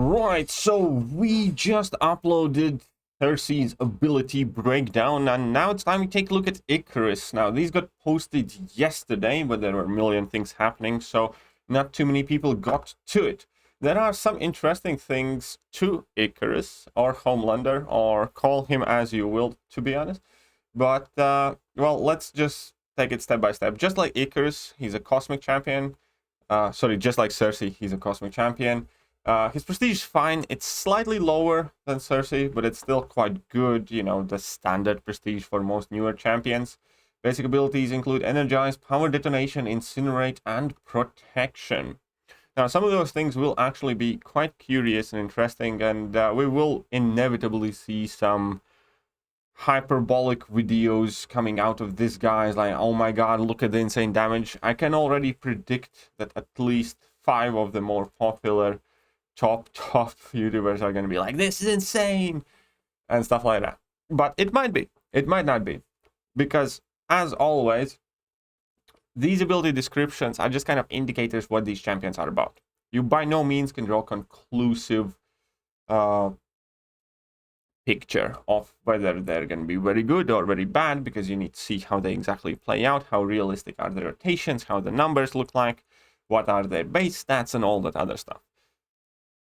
Right, so we just uploaded Thekiryu's ability breakdown, and now it's time to take a look at Ikaris. Now, these got posted yesterday, but there were a million things happening, so not too many people got to it. There are some interesting things to Ikaris, or Homelander, or call him as you will, to be honest. But, well, let's just take it step by step. Just like Ikaris, he's a cosmic champion. Just like Cersei, he's a cosmic champion. His prestige is fine. It's slightly lower than Cersei, but it's still quite good. You know, the standard prestige for most newer champions. Basic abilities include Energized, Power Detonation, Incinerate, and Protection. Now, some of those things will actually be quite curious and interesting, and we will inevitably see some hyperbolic videos coming out of this guy's like, oh my god, look at the insane damage. I can already predict that at least 5 of the more popular top YouTubers are going to be like, this is insane, and stuff like that. But it might be. It might not be. Because, as always, these ability descriptions are just kind of indicators what these champions are about. You by no means can draw a conclusive picture of whether they're going to be very good or very bad, because you need to see how they exactly play out, how realistic are the rotations, how the numbers look like, what are their base stats, and all that other stuff.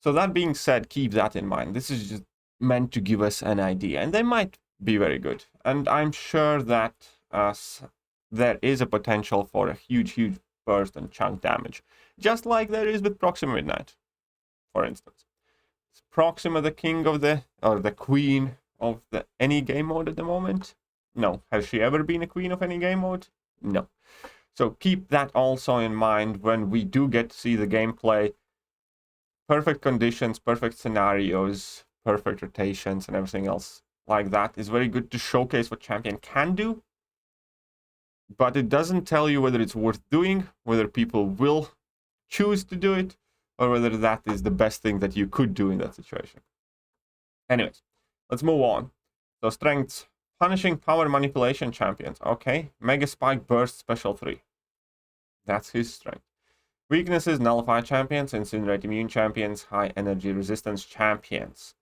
So that being said, keep that in mind. This is just meant to give us an idea, and they might be very good. And I'm sure that there is a potential for a huge burst and chunk damage, just like there is with Proxima Midnight, for instance. Is Proxima the king of the queen of any game mode at the moment? No. Has she ever been a queen of any game mode? No. So keep that also in mind when we do get to see the gameplay. Perfect conditions, perfect scenarios, perfect rotations, and everything else like that is very good to showcase what champion can do. But it doesn't tell you whether it's worth doing, whether people will choose to do it, or whether that is the best thing that you could do in that situation. Anyways, let's move on. So strengths, punishing power manipulation champions. Okay, Mega Spike Burst Special 3. That's his strength. Weaknesses, nullify champions, incinerate immune champions, high energy resistance champions.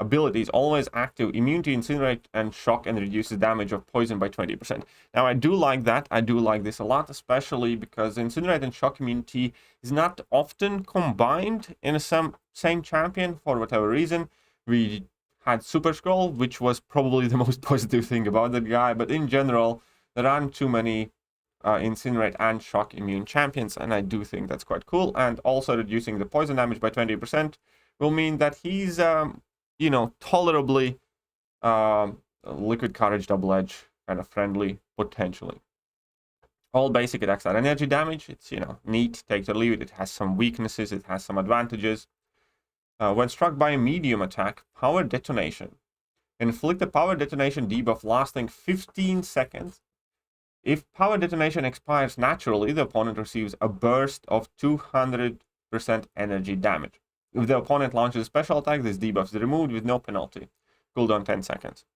Abilities, always active, immune to incinerate and shock, and reduces damage of poison by 20%. Now, I do like that. I do like this a lot, especially because incinerate and shock immunity is not often combined in a same champion for whatever reason. We had Super Scroll, which was probably the most positive thing about that guy, but in general, there aren't too many incinerate and shock immune champions, and I do think that's quite cool. And also reducing the poison damage by 20% will mean that he's tolerably liquid courage double edge kind of friendly potentially. All basic attacks are energy damage. It's neat, take it or leave it. It has some weaknesses, it has some advantages. When struck by a medium attack, power detonation. Inflict a power detonation debuff lasting 15 seconds. If power detonation expires naturally, the opponent receives a burst of 200% energy damage. If the opponent launches a special attack, this debuff is removed with no penalty. Cooldown 10 seconds.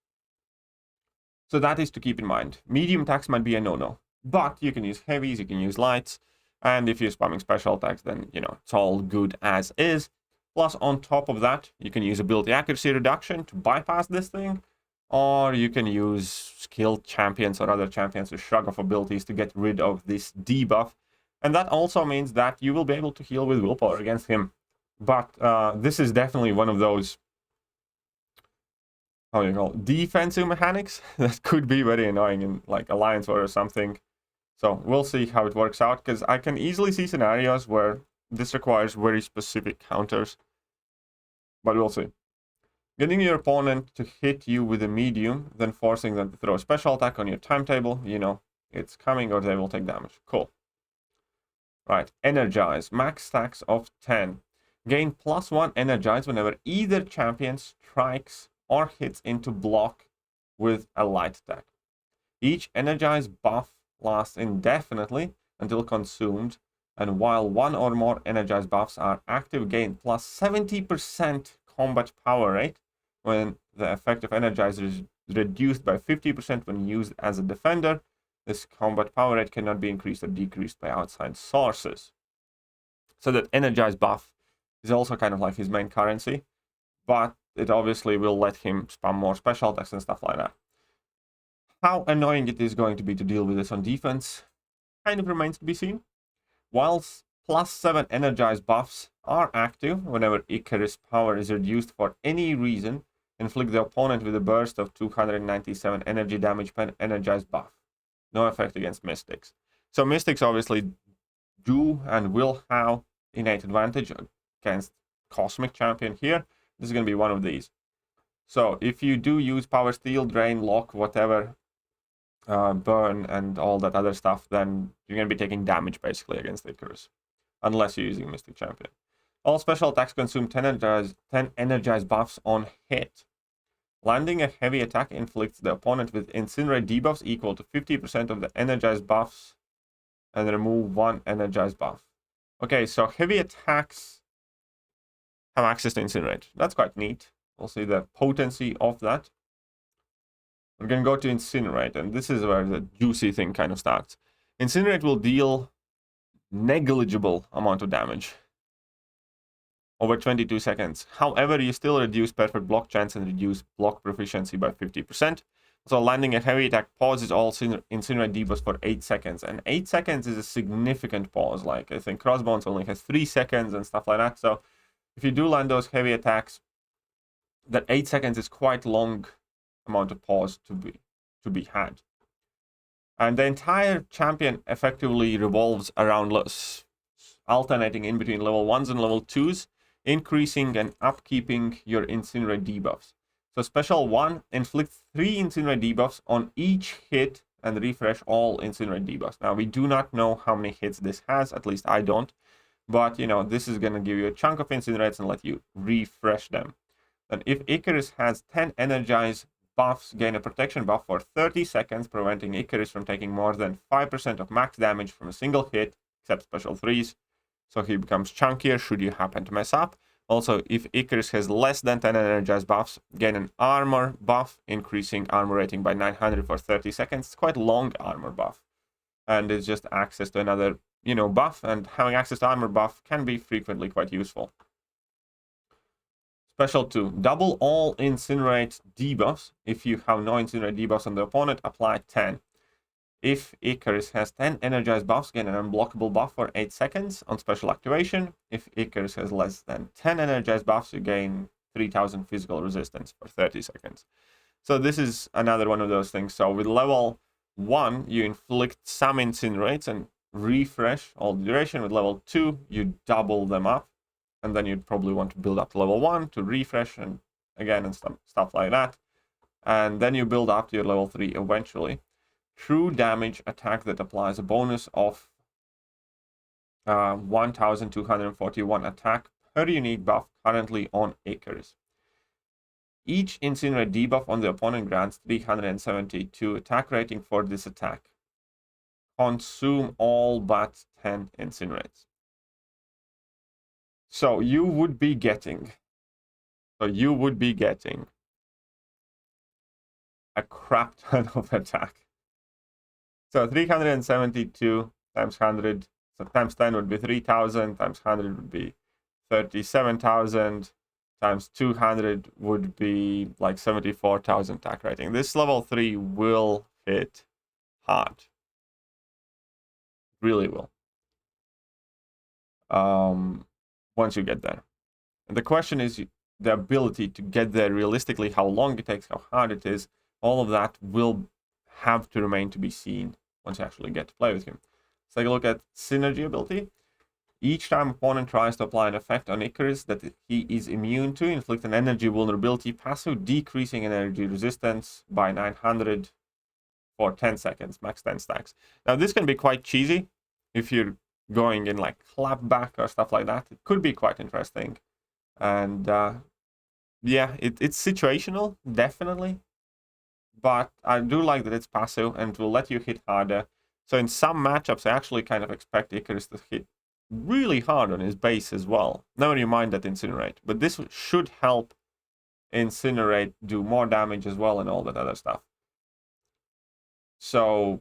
So that is to keep in mind. Medium attacks might be a no-no, but you can use heavies, you can use lights, and if you're spamming special attacks, then, it's all good as is. Plus, on top of that, you can use ability accuracy reduction to bypass this thing, or you can use skilled champions or other champions to shrug off abilities to get rid of this debuff. And that also means that you will be able to heal with willpower against him. But this is definitely one of those, defensive mechanics that could be very annoying in like Alliance War or something. So we'll see how it works out, because I can easily see scenarios where this requires very specific counters. But we'll see. Getting your opponent to hit you with a medium, then forcing them to throw a special attack on your timetable, it's coming or they will take damage. Cool. Right, Energize, max stacks of 10. Gain +1 Energize whenever either champion strikes or hits into block with a light attack. Each Energize buff lasts indefinitely until consumed, and while one or more Energize buffs are active, gain +70% combat power rate when the effect of Energize is reduced by 50% when used as a defender. This combat power rate cannot be increased or decreased by outside sources. So that Energize buff is also kind of like his main currency, but it obviously will let him spam more special attacks and stuff like that. How annoying it is going to be to deal with this on defense kind of remains to be seen. Whilst +7 energized buffs are active whenever Ikaris power is reduced for any reason, inflict the opponent with a burst of 297 energy damage per energized buff. No effect against Mystics. So Mystics obviously do and will have innate advantage against Cosmic Champion here. This is going to be one of these. So if you do use Power Steal, Drain, Lock, whatever, Burn, and all that other stuff, then you're going to be taking damage basically against Ikaris, unless you're using Mystic Champion. All special attacks consume 10 energized buffs on hit. Landing a heavy attack inflicts the opponent with Incinerate debuffs equal to 50% of the energized buffs and remove 1 energized buff. Okay, so heavy attacks have access to Incinerate. That's quite neat. We'll see the potency of that. We're going to go to Incinerate, and this is where the juicy thing kind of starts. Incinerate will deal negligible amount of damage over 22 seconds. However, you still reduce perfect block chance and reduce block proficiency by 50%. So landing a heavy attack pauses all Incinerate debuffs for 8 seconds. And 8 seconds is a significant pause. Like, I think Crossbones only has 3 seconds and stuff like that. So if you do land those heavy attacks, that 8 seconds is quite long amount of pause to be had. And the entire champion effectively revolves around alternating in between level 1s and level 2s, increasing and upkeeping your Incinerate debuffs. So special 1 inflicts 3 Incinerate debuffs on each hit and refresh all Incinerate debuffs. Now, we do not know how many hits this has, at least I don't, but you know, this is going to give you a chunk of Incinerates and let you refresh them. And if Ikaris has 10 energized buffs, gain a protection buff for 30 seconds, preventing Ikaris from taking more than 5% of max damage from a single hit, except special 3s. So he becomes chunkier should you happen to mess up. Also, if Ikaris has less than 10 energized buffs, gain an armor buff, increasing armor rating by 900 for 30 seconds. It's quite long armor buff. And it's just access to another, you know, buff. And having access to armor buff can be frequently quite useful. Special 2. Double all Incinerate debuffs. If you have no Incinerate debuffs on the opponent, apply 10. If Ikaris has 10 energized buffs, gain an unblockable buff for 8 seconds on special activation. If Ikaris has less than 10 energized buffs, you gain 3000 physical resistance for 30 seconds. So this is another one of those things. So with level 1, you inflict some Incinerates and refresh all the duration. With level 2, you double them up. And then you'd probably want to build up to level 1 to refresh and again and stuff like that. And then you build up to your level 3 eventually. True damage attack that applies a bonus of 1241 attack per unique buff currently on Ikaris. Each Incinerate debuff on the opponent grants 372 attack rating for this attack. Consume all but 10 Incinerates. So you would be getting a crap ton of attack. So 372 times 100, so times 10 would be 3000, times 100 would be 37,000, times 200 would be like 74,000 attack rating. This level 3 will hit hard. Really will. Once you get there. And the question is the ability to get there realistically, how long it takes, how hard it is, all of that will have to remain to be seen once you actually get to play with him. Let's take a look at synergy ability. Each time opponent tries to apply an effect on Ikaris that he is immune to, inflict an energy vulnerability passive, decreasing energy resistance by 900 for 10 seconds, max 10 stacks. Now this can be quite cheesy if you're going in like clapback or stuff like that. It could be quite interesting. And yeah, it's situational, definitely. But I do like that it's passive and it will let you hit harder. So in some matchups, I actually kind of expect Ikaris to hit really hard on his base as well. Never you mind that Incinerate. But this should help Incinerate do more damage as well and all that other stuff. So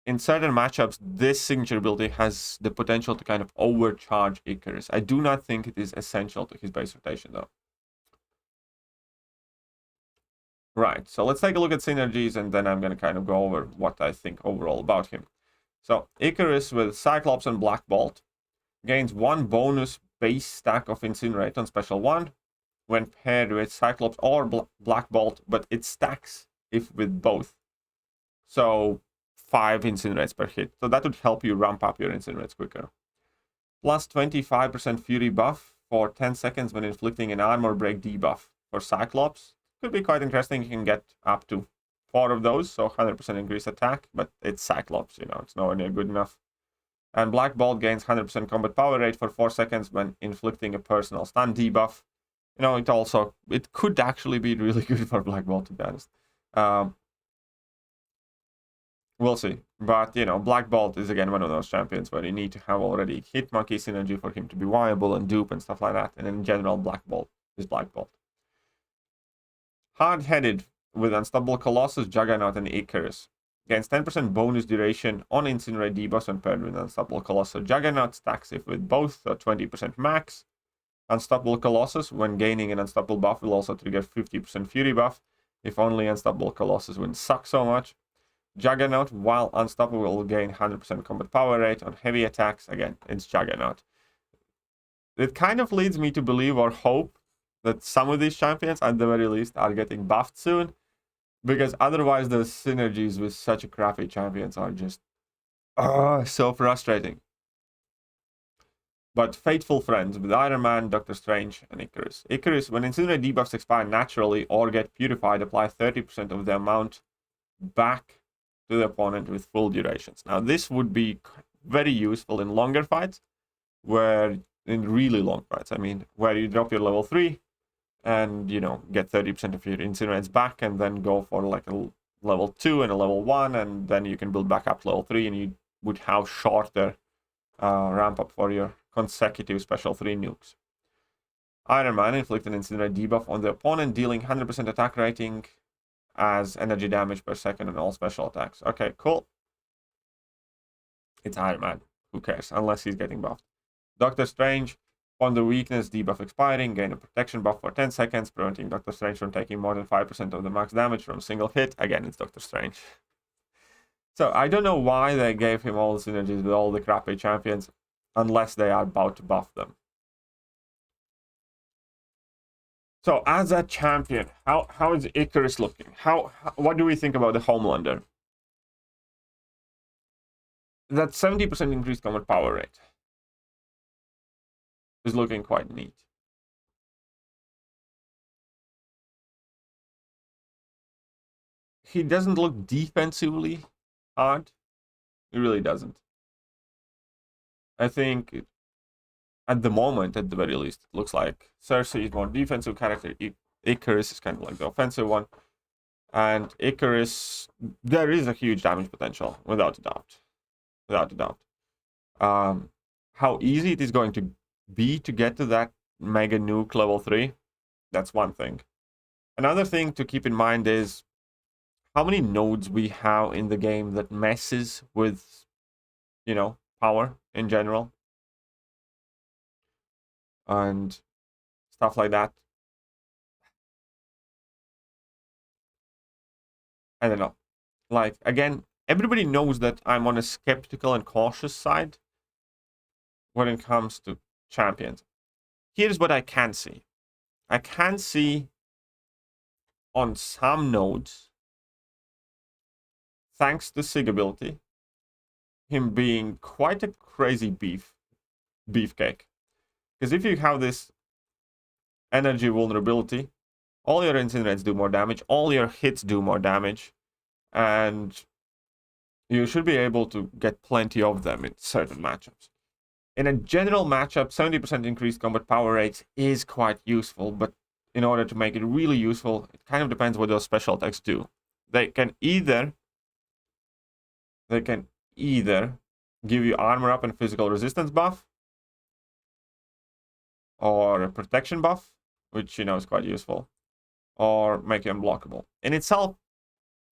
in certain matchups, this signature ability has the potential to kind of overcharge Ikaris. I do not think it is essential to his base rotation, though. Right, so let's take a look at synergies, and then I'm going to kind of go over what I think overall about him. So, Ikaris with Cyclops and Black Bolt gains 1 bonus base stack of Incinerate on Special 1 when paired with Cyclops or Black Bolt, but it stacks if with both. So, 5 Incinerates per hit. So that would help you ramp up your Incinerates quicker. Plus 25% Fury buff for 10 seconds when inflicting an armor break debuff for Cyclops. Could be quite interesting. You can get up to 4 of those, so 100% increased attack, but it's Cyclops, you know, it's nowhere near good enough. And Black Bolt gains 100% combat power rate for 4 seconds when inflicting a personal stun debuff. You know, it could actually be really good for Black Bolt, to be honest. We'll see. But, you know, Black Bolt is, again, one of those champions where you need to have already hit monkey synergy for him to be viable and dupe and stuff like that. And in general, Black Bolt is Black Bolt. Hard-headed with Unstoppable Colossus, Juggernaut, and Ikaris. Gains 10% bonus duration on Incinerate debuffs when paired with Unstoppable Colossus. Juggernaut stacks if with both, so 20% max. Unstoppable Colossus, when gaining an Unstoppable buff, will also trigger 50% Fury buff, if only Unstoppable Colossus wouldn't suck so much. Juggernaut, while unstoppable, will gain 100% combat power rate on heavy attacks. Again, it's Juggernaut. It kind of leads me to believe or hope that some of these champions, at the very least, are getting buffed soon. Because otherwise, the synergies with such a crappy champions are just so frustrating. But faithful friends with Iron Man, Doctor Strange, and Ikaris. Ikaris, when Incinerate debuffs expire naturally or get purified, apply 30% of the amount back to the opponent with full durations. Now, this would be very useful in longer fights, in really long fights, I mean, where you drop your level 3 and, you know, get 30% of your Incinerates back and then go for like a level 2 and a level 1, and then you can build back up to level 3 and you would have shorter ramp up for your consecutive special 3 nukes. Iron Man inflict an Incinerate debuff on the opponent, dealing 100% attack rating as energy damage per second on all special attacks. Okay, cool. It's Iron Man. Who cares? Unless he's getting buffed. Doctor Strange, on the weakness debuff expiring, gain a protection buff for 10 seconds, preventing Doctor Strange from taking more than 5% of the max damage from a single hit. Again, it's Doctor Strange. So, I don't know why they gave him all the synergies with all the crappy champions, unless they are about to buff them. So, as a champion, how is Ikaris looking? What do we think about the Homelander? That 70% increased combat power rate is looking quite neat. He doesn't look defensively hard. He really doesn't. I think at the moment, at the very least, it looks like Cersei is more defensive character. Ikaris is kind of like the offensive one. And Ikaris, there is a huge damage potential, without a doubt. Without a doubt. How easy it is going to be to get to that mega nuke level 3, that's one thing. Another thing to keep in mind is how many nodes we have in the game that messes with, you know, power in general. And stuff like that. I don't know. Like, again, everybody knows that I'm on a skeptical and cautious side when it comes to champions. Here's what I can see. I can see on some nodes, thanks to Sig ability, him being quite a crazy beefcake. Because if you have this energy vulnerability, all your Incinerates do more damage, all your hits do more damage, and you should be able to get plenty of them in certain matchups. In a general matchup, 70% increased combat power rates is quite useful, but in order to make it really useful, it kind of depends what those special attacks do. They can either give you armor up and physical resistance buff, or a protection buff, which, you know, is quite useful, or make you unblockable. In itself,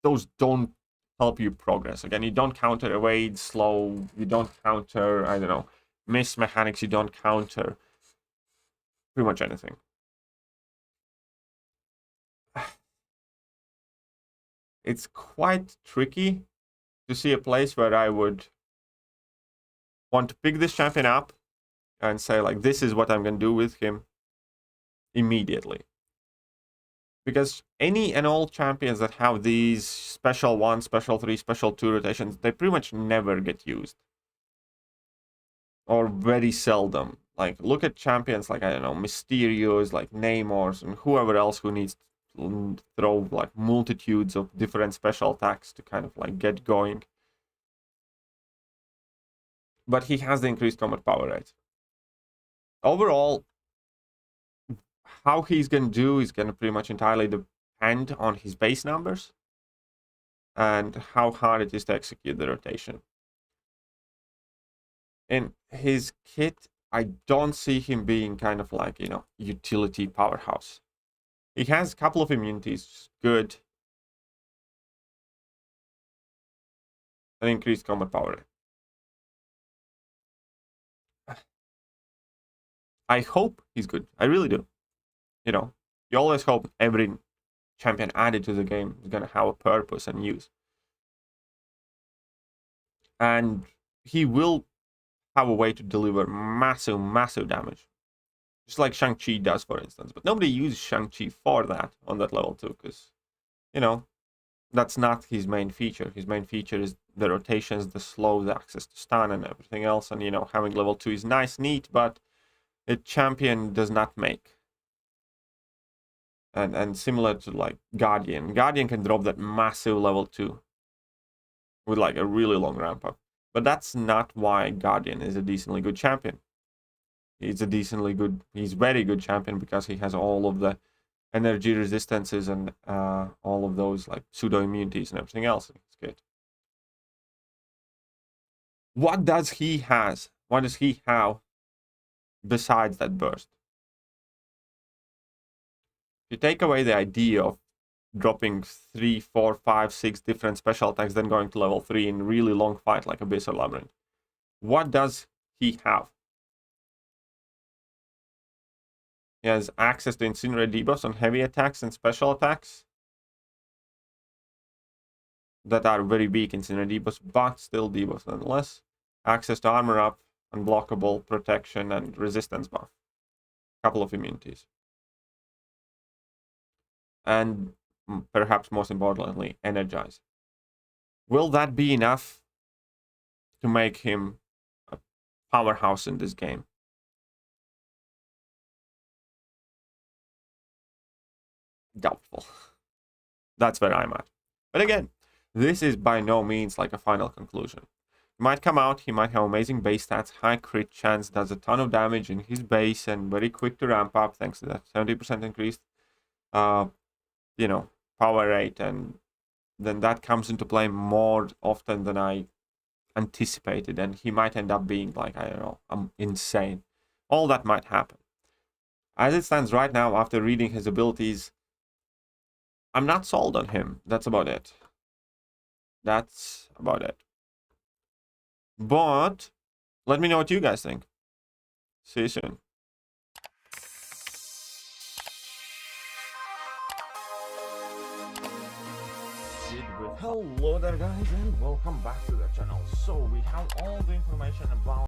those don't help you progress. Again, you don't counter evade, slow, you don't counter, I don't know, miss mechanics, you don't counter pretty much anything. It's quite tricky to see a place where I would want to pick this champion up and say, like, this is what I'm going to do with him immediately. Because any and all champions that have these special 1, special 3, special 2 rotations, they pretty much never get used. Or very seldom. Like, look at champions like, I don't know, Mysterios, like Namors, and whoever else who needs to throw, like, multitudes of different special attacks to kind of, like, get going. But he has the increased combat power rate. Overall, how he's going to do is going to pretty much entirely depend on his base numbers and how hard it is to execute the rotation. In his kit, I don't see him being kind of like, you know, utility powerhouse. He has a couple of immunities, good. An increased combat power. I hope he's good. I really do. You know, you always hope every champion added to the game is going to have a purpose and use. And he will have a way to deliver massive, massive damage. Just like Shang-Chi does, for instance. But nobody uses Shang-Chi for that on that level too, because, you know, that's not his main feature. His main feature is the rotations, the slow, the access to stun, and everything else. And, you know, having level 2 is nice, neat, but a champion does not make. And similar to, like, Guardian. Guardian can drop that massive level 2 with, like, a really long ramp up. But that's not why Guardian is a decently good champion. He's very good champion because he has all of the energy resistances and all of those, like, pseudo immunities and everything else in his kit. What does he have besides that burst? If you take away the idea of dropping 3, 4, 5, 6 different special attacks, then going to level 3 in really long fight like Abyss or Labyrinth, what does he have? He has access to Incinerate debuffs on heavy attacks and special attacks that are very weak Incinerate debuffs, but still debuffs nonetheless. Access to armor up, unblockable, protection, and resistance buff. Couple of immunities. And perhaps most importantly, Energized. Will that be enough to make him a powerhouse in this game? Doubtful. That's where I'm at. But again, this is by no means like a final conclusion. He might come out, he might have amazing base stats, high crit chance, does a ton of damage in his base, and very quick to ramp up thanks to that 70% increased, you know, power rate, and then that comes into play more often than I anticipated, and he might end up being like, I don't know, insane. All that might happen. As it stands right now, after reading his abilities, I'm not sold on him. That's about it. But let me know what you guys think. See you soon. Hello there, guys, and welcome back to the channel. So we have all the information about